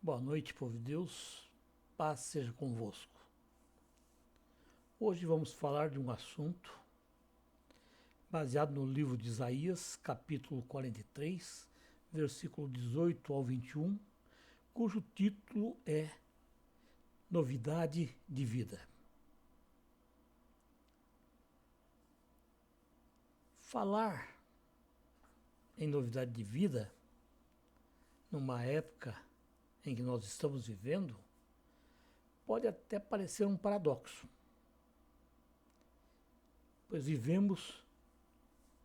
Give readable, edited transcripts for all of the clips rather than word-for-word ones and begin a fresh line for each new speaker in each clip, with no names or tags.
Boa noite, povo de Deus, paz seja convosco. Hoje vamos falar de um assunto baseado no livro de Isaías, capítulo 43, versículo 18 ao 21, cujo título é Novidade de Vida. Falar em novidade de vida, numa época em que nós estamos vivendo, pode até parecer um paradoxo, pois vivemos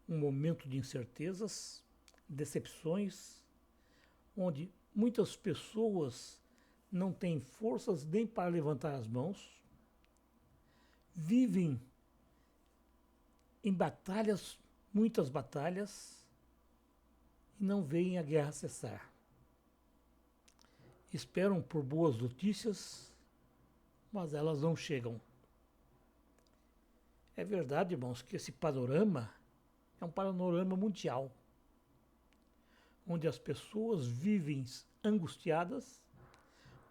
um momento de incertezas, decepções, onde muitas pessoas não têm forças nem para levantar as mãos, vivem em batalhas, muitas batalhas, e não veem a guerra cessar. Esperam por boas notícias, mas elas não chegam. É verdade, irmãos, que esse panorama é um panorama mundial, onde as pessoas vivem angustiadas,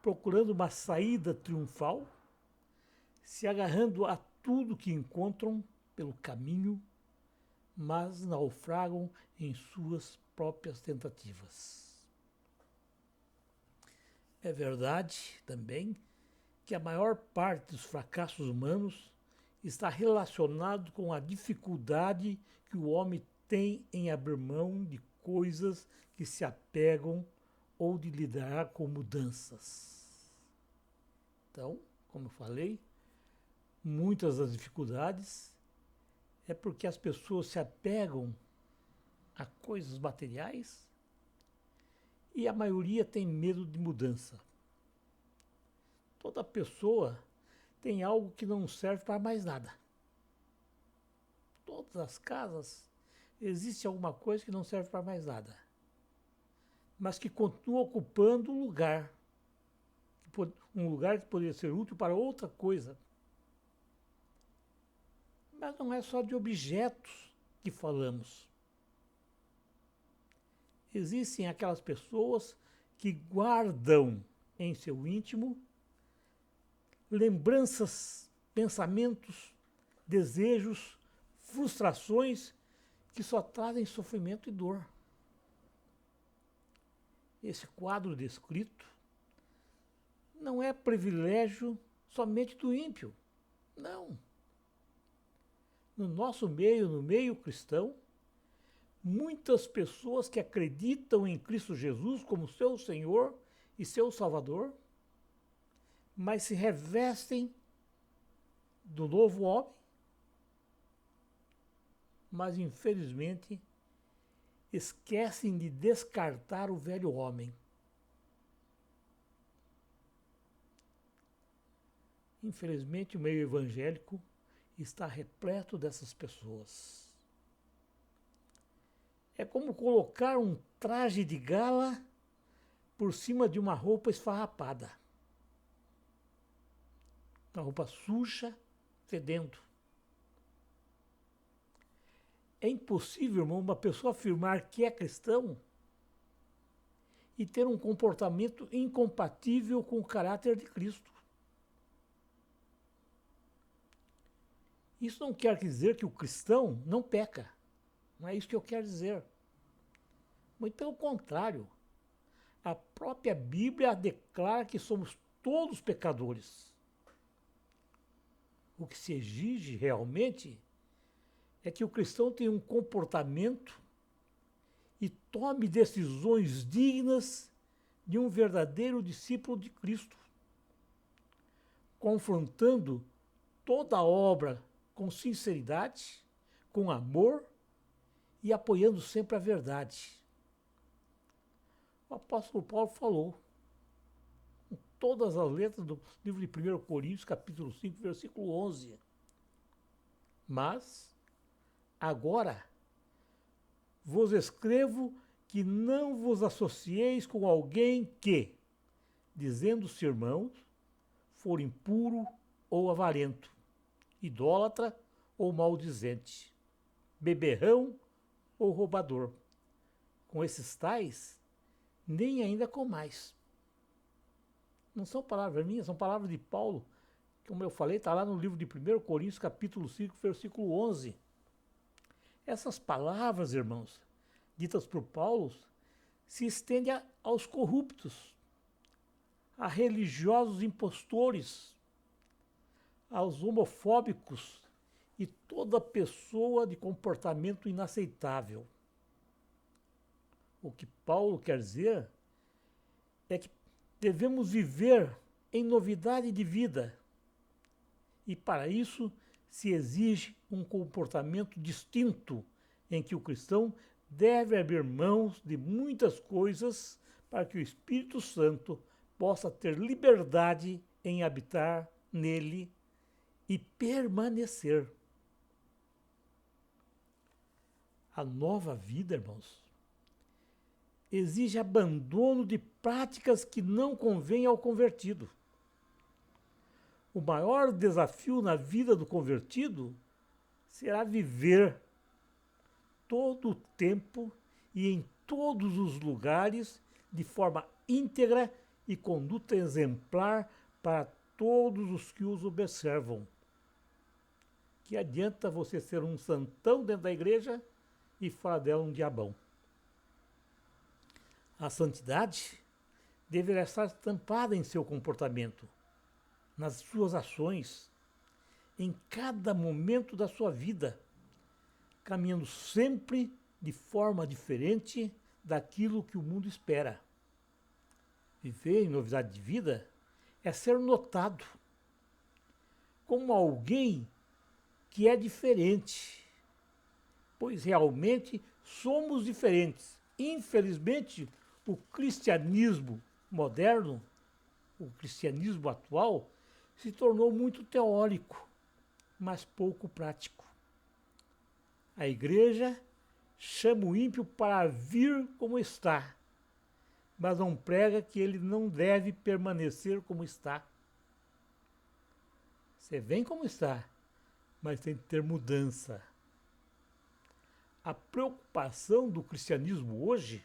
procurando uma saída triunfal, se agarrando a tudo que encontram pelo caminho, mas naufragam em suas próprias tentativas. É verdade também que a maior parte dos fracassos humanos está relacionado com a dificuldade que o homem tem em abrir mão de coisas que se apegam ou de lidar com mudanças. Então, como eu falei, muitas das dificuldades é porque as pessoas se apegam a coisas materiais e a maioria tem medo de mudança. Toda pessoa tem algo que não serve para mais nada. Todas as casas existe alguma coisa que não serve para mais nada, mas que continua ocupando um lugar que poderia ser útil para outra coisa. Mas não é só de objetos que falamos. Existem aquelas pessoas que guardam em seu íntimo lembranças, pensamentos, desejos, frustrações que só trazem sofrimento e dor. Esse quadro descrito não é privilégio somente do ímpio. Não. No nosso meio, no meio cristão, muitas pessoas que acreditam em Cristo Jesus como seu Senhor e seu Salvador, mas se revestem do novo homem, mas infelizmente esquecem de descartar o velho homem. Infelizmente, o meio evangélico está repleto dessas pessoas. É como colocar um traje de gala por cima de uma roupa esfarrapada. Uma roupa suja, fedendo. É impossível, irmão, uma pessoa afirmar que é cristão e ter um comportamento incompatível com o caráter de Cristo. Isso não quer dizer que o cristão não peca. Não é isso que eu quero dizer. Muito pelo contrário. A própria Bíblia declara que somos todos pecadores. O que se exige realmente é que o cristão tenha um comportamento e tome decisões dignas de um verdadeiro discípulo de Cristo, confrontando toda a obra com sinceridade, com amor e apoiando sempre a verdade. O apóstolo Paulo falou, em todas as letras do livro de 1 Coríntios, capítulo 5, versículo 11. Mas, agora, vos escrevo que não vos associeis com alguém que, dizendo-se irmãos, for impuro ou avarento, idólatra ou maldizente, beberrão ou roubador. Com esses tais, nem ainda comais. Não são palavras minhas, são palavras de Paulo. Como eu falei, está lá no livro de 1 Coríntios, capítulo 5, versículo 11. Essas palavras, irmãos, ditas por Paulo, se estendem aos corruptos, a religiosos impostores, aos homofóbicos e toda pessoa de comportamento inaceitável. O que Paulo quer dizer é que devemos viver em novidade de vida e, para isso, se exige um comportamento distinto em que o cristão deve abrir mãos de muitas coisas para que o Espírito Santo possa ter liberdade em habitar nele e permanecer. A nova vida, irmãos, exige abandono de práticas que não convêm ao convertido. O maior desafio na vida do convertido será viver todo o tempo e em todos os lugares de forma íntegra e conduta exemplar para todos os que os observam. Que adianta você ser um santão dentro da igreja e fora dela um diabão? A santidade deverá estar estampada em seu comportamento, nas suas ações, em cada momento da sua vida, caminhando sempre de forma diferente daquilo que o mundo espera. Viver em novidade de vida é ser notado como alguém que é diferente, pois realmente somos diferentes. Infelizmente, o cristianismo moderno, o cristianismo atual, se tornou muito teórico, mas pouco prático. A igreja chama o ímpio para vir como está, mas não prega que ele não deve permanecer como está. Você vem como está, mas tem que ter mudança. A preocupação do cristianismo hoje,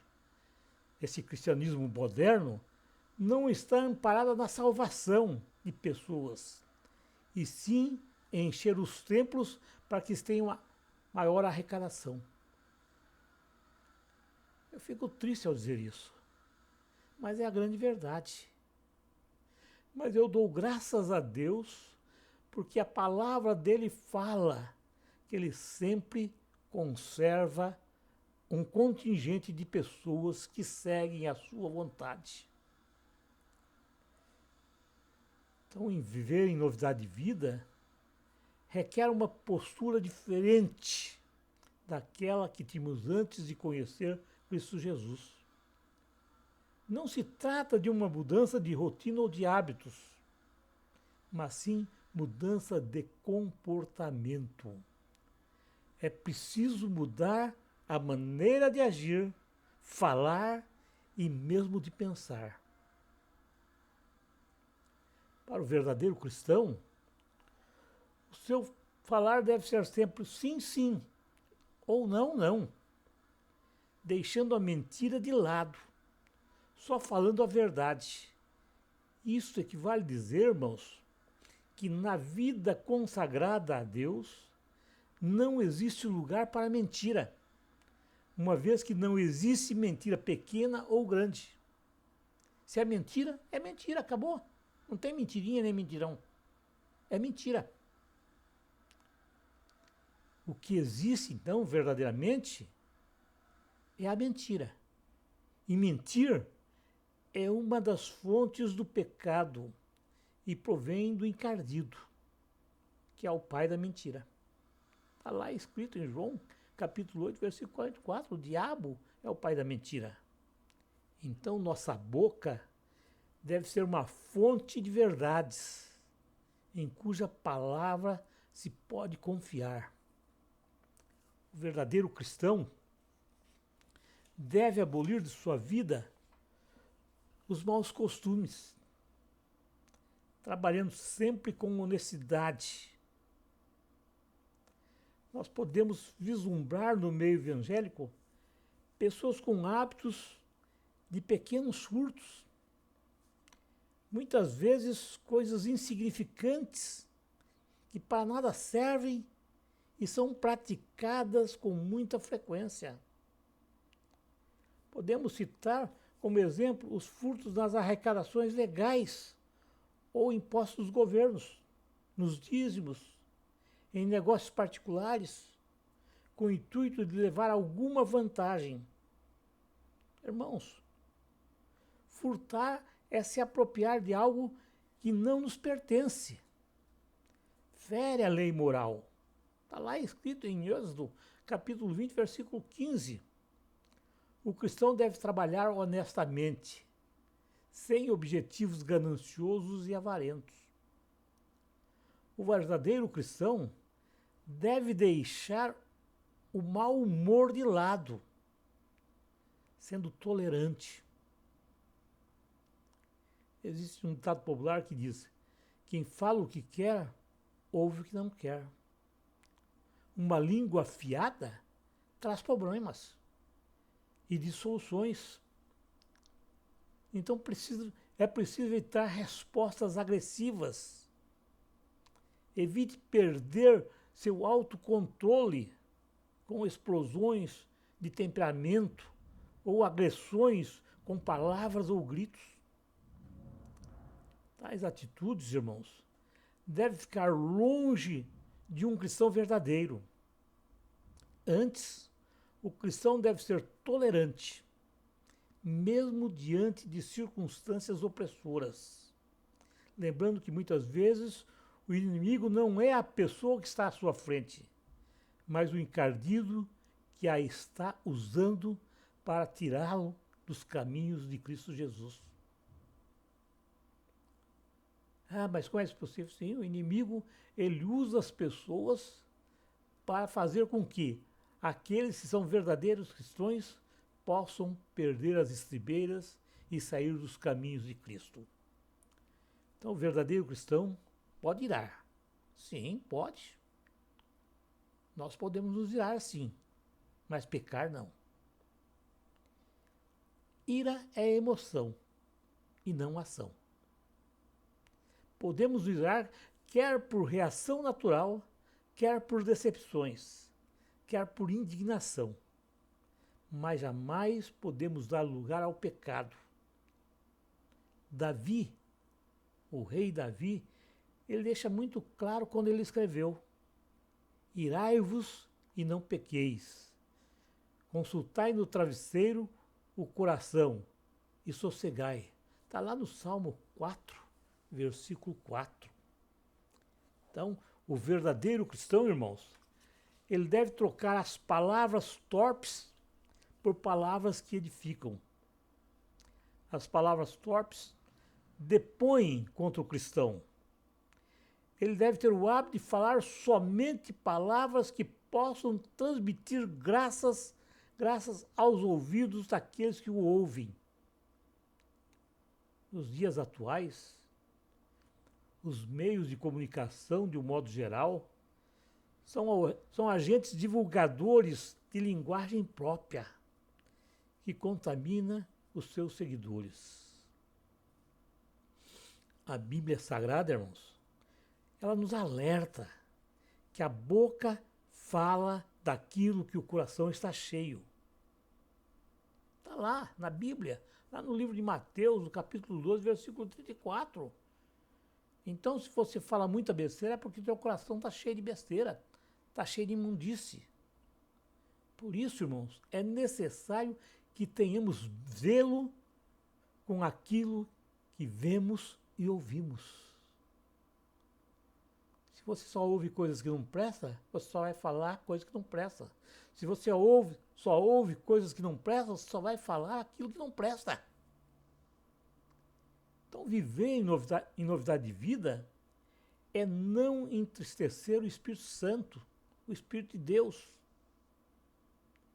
esse cristianismo moderno, não está amparada na salvação de pessoas, e sim em encher os templos para que tenham uma maior arrecadação. Eu fico triste ao dizer isso, mas é a grande verdade. Mas eu dou graças a Deus porque a palavra dele fala que ele sempre conserva um contingente de pessoas que seguem a sua vontade. Então, em viver em novidade de vida requer uma postura diferente daquela que tínhamos antes de conhecer Cristo Jesus. Não se trata de uma mudança de rotina ou de hábitos, mas sim mudança de comportamento. É preciso mudar a maneira de agir, falar e mesmo de pensar. Para o verdadeiro cristão, o seu falar deve ser sempre sim, sim, ou não, não, deixando a mentira de lado, só falando a verdade. Isso equivale a dizer, irmãos, que na vida consagrada a Deus não existe lugar para mentira, uma vez que não existe mentira pequena ou grande. Se é mentira, acabou. Não tem mentirinha nem mentirão. É mentira. O que existe, então, verdadeiramente, é a mentira. E mentir é uma das fontes do pecado e provém do encardido, que é o pai da mentira. Está lá escrito em João, capítulo 8, versículo 44, o diabo é o pai da mentira. Então, nossa boca deve ser uma fonte de verdades, em cuja palavra se pode confiar. O verdadeiro cristão deve abolir de sua vida os maus costumes, trabalhando sempre com honestidade. Nós podemos vislumbrar no meio evangélico pessoas com hábitos de pequenos furtos, muitas vezes coisas insignificantes que para nada servem e são praticadas com muita frequência. Podemos citar como exemplo os furtos nas arrecadações legais ou impostos dos governos, nos dízimos, em negócios particulares, com o intuito de levar alguma vantagem. Irmãos, furtar é se apropriar de algo que não nos pertence. Fere a lei moral. Está lá escrito em Êxodo, capítulo 20, versículo 15. O cristão deve trabalhar honestamente, sem objetivos gananciosos e avarentos. O verdadeiro cristão deve deixar o mau humor de lado, sendo tolerante. Existe um ditado popular que diz: quem fala o que quer, ouve o que não quer. Uma língua afiada traz problemas e dissoluções. Então é preciso evitar respostas agressivas. Evite perder seu autocontrole com explosões de temperamento ou agressões com palavras ou gritos. Tais atitudes, irmãos, devem ficar longe de um cristão verdadeiro. Antes, o cristão deve ser tolerante, mesmo diante de circunstâncias opressoras. Lembrando que muitas vezes o inimigo não é a pessoa que está à sua frente, mas o encardido que a está usando para tirá-lo dos caminhos de Cristo Jesus. Mas como é isso possível? Sim, o inimigo, ele usa as pessoas para fazer com que aqueles que são verdadeiros cristãos possam perder as estribeiras e sair dos caminhos de Cristo. Então, o verdadeiro cristão pode irar. Sim, pode. Nós podemos nos irar, sim, mas pecar não. Ira é emoção e não ação. Podemos irar quer por reação natural, quer por decepções, quer por indignação. Mas jamais podemos dar lugar ao pecado. Davi, o rei Davi, ele deixa muito claro quando ele escreveu: irai-vos e não pequeis. Consultai no travesseiro o coração e sossegai. Está lá no Salmo 4, versículo 4. Então, o verdadeiro cristão, irmãos, ele deve trocar as palavras torpes por palavras que edificam. As palavras torpes depõem contra o cristão. Ele deve ter o hábito de falar somente palavras que possam transmitir graças aos ouvidos daqueles que o ouvem. Nos dias atuais, os meios de comunicação, de um modo geral, são agentes divulgadores de linguagem própria, que contamina os seus seguidores. A Bíblia Sagrada, irmãos, ela nos alerta que a boca fala daquilo que o coração está cheio. Está lá na Bíblia, lá no livro de Mateus, no capítulo 12, versículo 34. Então, se você fala muita besteira, é porque o teu coração está cheio de besteira, está cheio de imundície. Por isso, irmãos, é necessário que tenhamos zelo com aquilo que vemos e ouvimos. Se você só ouve coisas que não prestam, você só vai falar coisas que não prestam. Se você só ouve coisas que não prestam, você só vai falar aquilo que não presta. Então, viver em novidade de vida é não entristecer o Espírito Santo, o Espírito de Deus.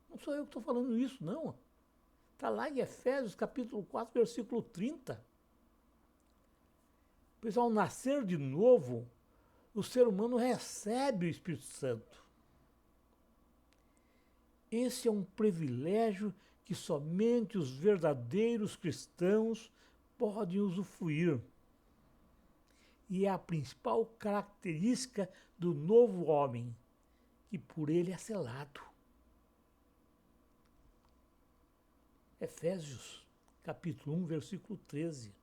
Não sou eu que estou falando isso, não. Está lá em Efésios, capítulo 4, versículo 30. Pois ao nascer de novo, o ser humano recebe o Espírito Santo. Esse é um privilégio que somente os verdadeiros cristãos podem usufruir. e é a principal característica do novo homem, que por ele é selado. Efésios, capítulo 1, versículo 13.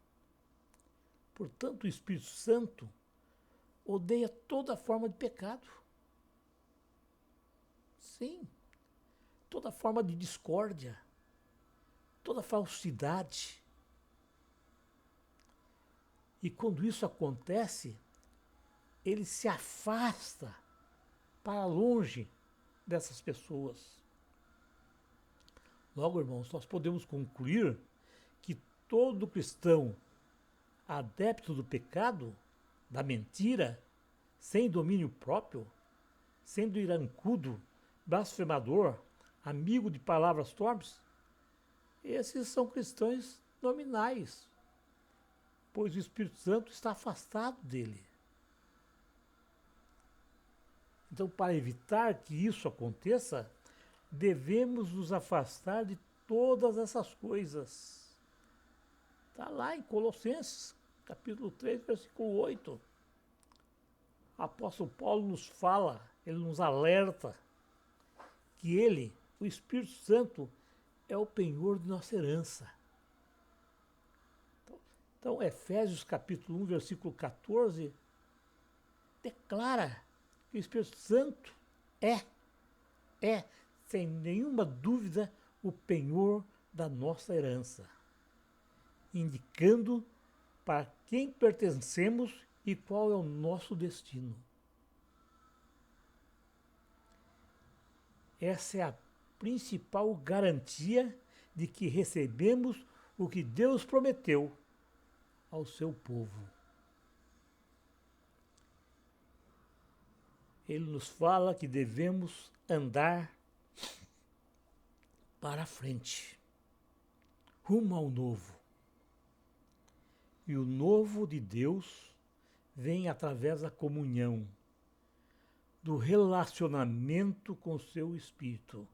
Portanto, o Espírito Santo odeia toda forma de pecado. Sim, toda forma de discórdia, toda falsidade. E quando isso acontece, ele se afasta para longe dessas pessoas. Logo, irmãos, nós podemos concluir que todo cristão adepto do pecado, da mentira, sem domínio próprio, sendo irancudo, blasfemador, amigo de palavras torpes, esses são cristãos nominais, pois o Espírito Santo está afastado dele. Então, para evitar que isso aconteça, devemos nos afastar de todas essas coisas. Está lá em Colossenses, capítulo 3, versículo 8. O apóstolo Paulo nos fala, ele nos alerta que ele, o Espírito Santo, é o penhor de nossa herança. Então, Efésios capítulo 1, versículo 14, declara que o Espírito Santo é, sem nenhuma dúvida, o penhor da nossa herança, indicando para quem pertencemos e qual é o nosso destino. Essa é a principal garantia de que recebemos o que Deus prometeu ao seu povo. Ele nos fala que devemos andar para frente, rumo ao novo. E o novo de Deus vem através da comunhão, do relacionamento com o seu Espírito.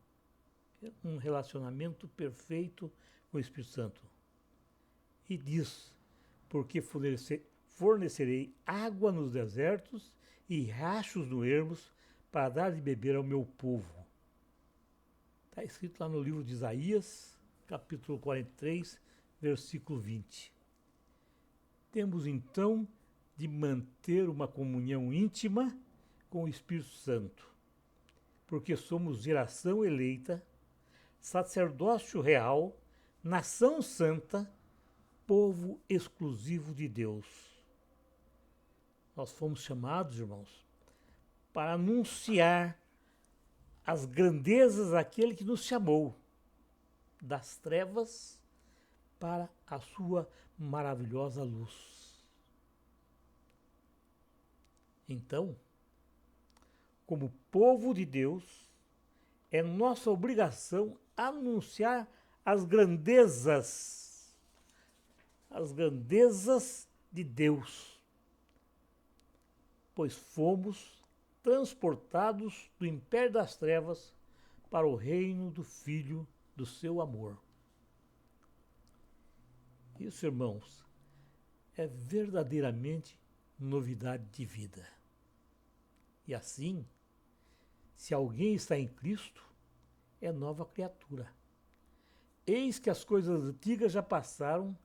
Um relacionamento perfeito com o Espírito Santo. E diz, porque fornecerei água nos desertos e rachos no ermos para dar de beber ao meu povo. Está escrito lá no livro de Isaías, capítulo 43, versículo 20. Temos então de manter uma comunhão íntima com o Espírito Santo, porque somos geração eleita, sacerdócio real, nação santa, povo exclusivo de Deus. Nós fomos chamados, irmãos, para anunciar as grandezas daquele que nos chamou das trevas para a sua maravilhosa luz. Então, como povo de Deus, é nossa obrigação anunciar as grandezas de Deus, pois fomos transportados do império das trevas para o reino do Filho do seu amor. Isso, irmãos, é verdadeiramente novidade de vida. E assim, se alguém está em Cristo, é nova criatura. Eis que as coisas antigas já passaram,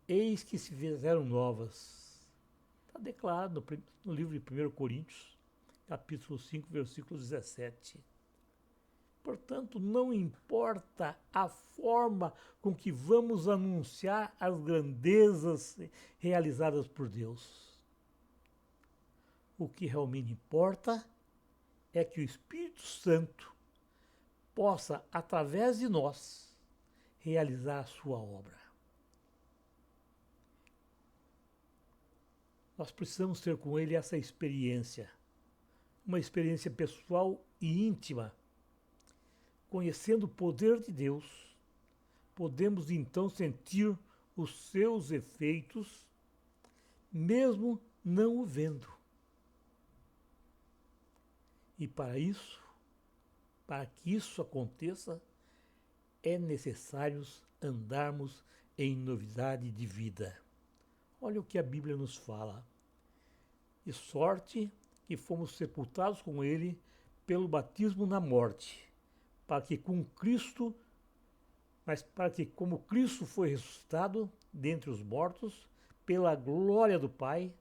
eis que se fizeram novas. Está declarado no livro de 1 Coríntios, capítulo 5, versículo 17. Portanto, não importa a forma com que vamos anunciar as grandezas realizadas por Deus. O que realmente importa é que o Espírito Santo possa, através de nós, realizar a sua obra. Nós precisamos ter com ele essa experiência, uma experiência pessoal e íntima. Conhecendo o poder de Deus, podemos então sentir os seus efeitos, mesmo não o vendo. E para que isso aconteça, é necessário andarmos em novidade de vida. Olha o que a Bíblia nos fala. De sorte que fomos sepultados com ele pelo batismo na morte, para que como Cristo foi ressuscitado dentre os mortos, pela glória do Pai,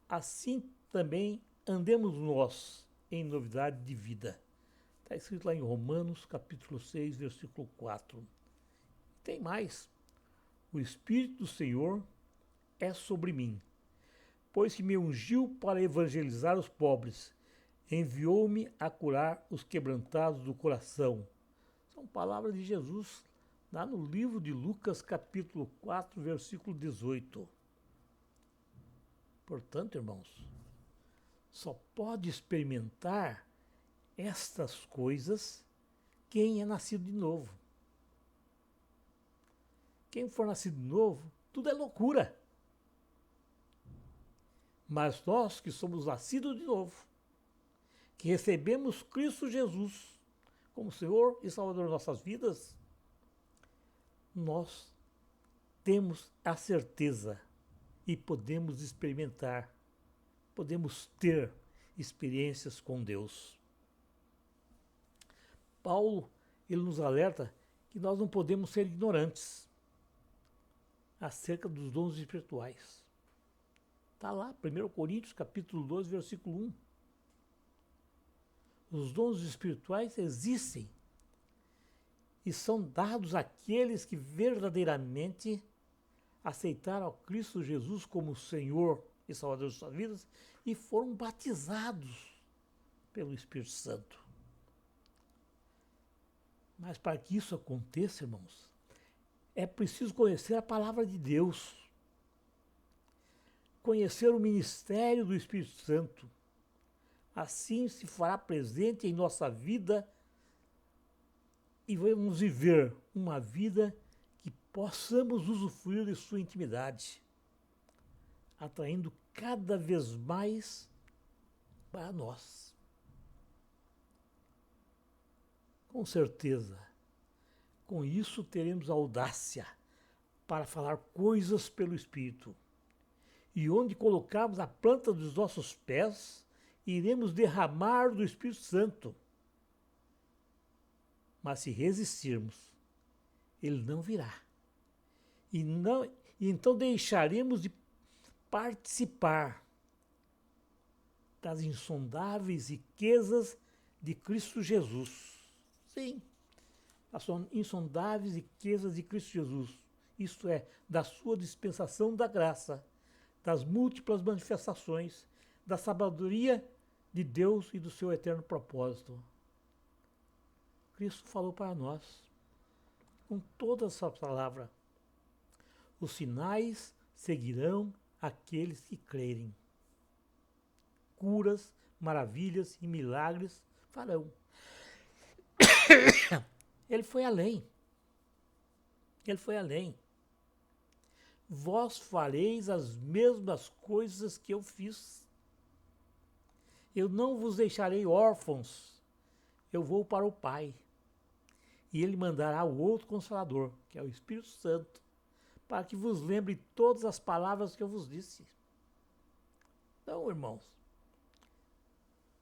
assim também andemos nós em novidade de vida. Está escrito lá em Romanos, capítulo 6, versículo 4. Tem mais. O Espírito do Senhor é sobre mim, pois que me ungiu para evangelizar os pobres, enviou-me a curar os quebrantados do coração. São palavras de Jesus, lá no livro de Lucas, capítulo 4, versículo 18. Portanto, irmãos, só pode experimentar estas coisas quem é nascido de novo. Quem for nascido de novo, tudo é loucura. Mas nós que somos nascidos de novo, que recebemos Cristo Jesus como Senhor e Salvador de nossas vidas, nós temos a certeza e podemos experimentar, podemos ter experiências com Deus. Paulo, ele nos alerta que nós não podemos ser ignorantes acerca dos dons espirituais. Está lá, 1 Coríntios, capítulo 12, versículo 1. Os dons espirituais existem e são dados àqueles que verdadeiramente aceitaram a Cristo Jesus como Senhor e Salvador de suas vidas e foram batizados pelo Espírito Santo. Mas para que isso aconteça, irmãos, é preciso conhecer a palavra de Deus, conhecer o ministério do Espírito Santo. Assim se fará presente em nossa vida e vamos viver uma vida que possamos usufruir de sua intimidade, atraindo cada vez mais para nós. Com certeza, com isso teremos audácia para falar coisas pelo Espírito. E onde colocarmos a planta dos nossos pés, iremos derramar do Espírito Santo. Mas se resistirmos, ele não virá. E então deixaremos de participar das insondáveis riquezas de Cristo Jesus. Sim, as insondáveis riquezas de Cristo Jesus. Isto é, da sua dispensação da graça, das múltiplas manifestações, da sabedoria de Deus e do seu eterno propósito. Cristo falou para nós, com toda essa palavra: os sinais seguirão aqueles que crerem. Curas, maravilhas e milagres farão. Ele foi além. Ele foi além. Vós fareis as mesmas coisas que eu fiz. Eu não vos deixarei órfãos. Eu vou para o Pai. E ele mandará o outro Consolador, que é o Espírito Santo, para que vos lembre todas as palavras que eu vos disse. Então, irmãos,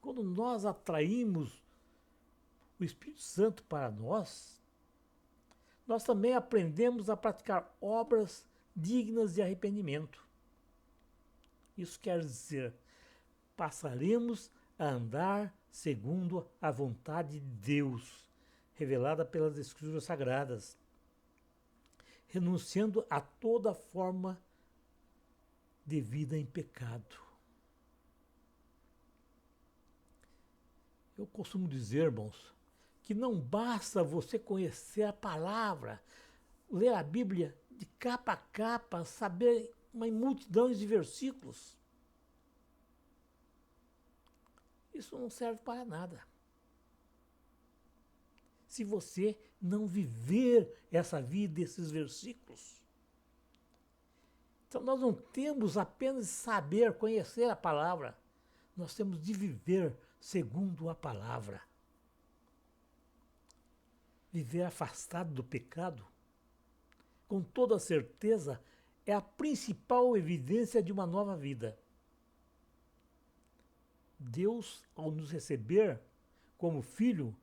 quando nós atraímos o Espírito Santo para nós, nós também aprendemos a praticar obras dignas de arrependimento. Isso quer dizer, passaremos a andar segundo a vontade de Deus, revelada pelas Escrituras Sagradas, renunciando a toda forma de vida em pecado. Eu costumo dizer, irmãos, que não basta você conhecer a palavra, ler a Bíblia de capa a capa, saber uma multidão de versículos. Isso não serve para nada. Se você não viver essa vida, esses versículos. Então nós não temos apenas de saber, conhecer a palavra, nós temos de viver segundo a palavra. Viver afastado do pecado, com toda certeza, é a principal evidência de uma nova vida. Deus, ao nos receber como filho,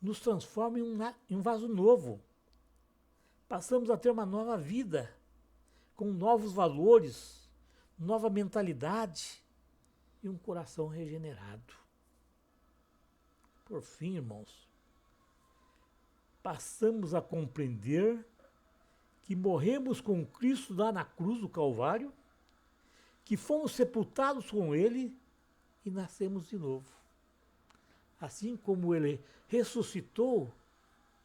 nos transforma em um vaso novo. Passamos a ter uma nova vida, com novos valores, nova mentalidade e um coração regenerado. Por fim, irmãos, passamos a compreender que morremos com Cristo lá na cruz do Calvário, que fomos sepultados com Ele e nascemos de novo. Assim como Ele ressuscitou,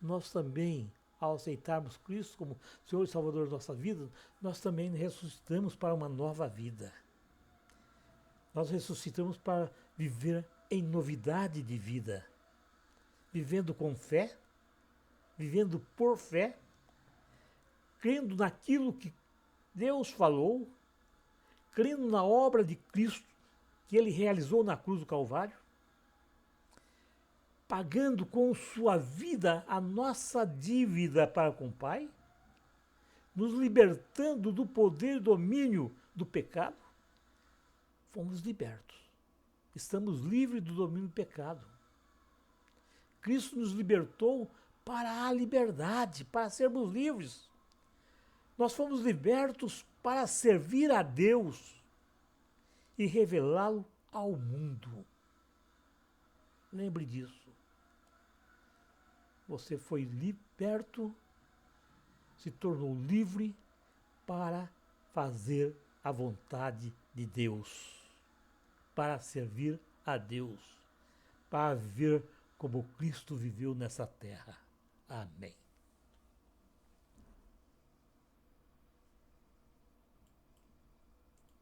nós também, ao aceitarmos Cristo como Senhor e Salvador da nossa vida, nós também ressuscitamos para uma nova vida. Nós ressuscitamos para viver em novidade de vida, vivendo com fé, vivendo por fé, crendo naquilo que Deus falou, crendo na obra de Cristo que Ele realizou na cruz do Calvário, pagando com sua vida a nossa dívida para com o Pai, nos libertando do poder e domínio do pecado, fomos libertos. Estamos livres do domínio do pecado. Cristo nos libertou para a liberdade, para sermos livres. Nós fomos libertos para servir a Deus e revelá-lo ao mundo. Lembre disso. Você foi liberto, se tornou livre para fazer a vontade de Deus, para servir a Deus, para viver como Cristo viveu nessa terra. Amém.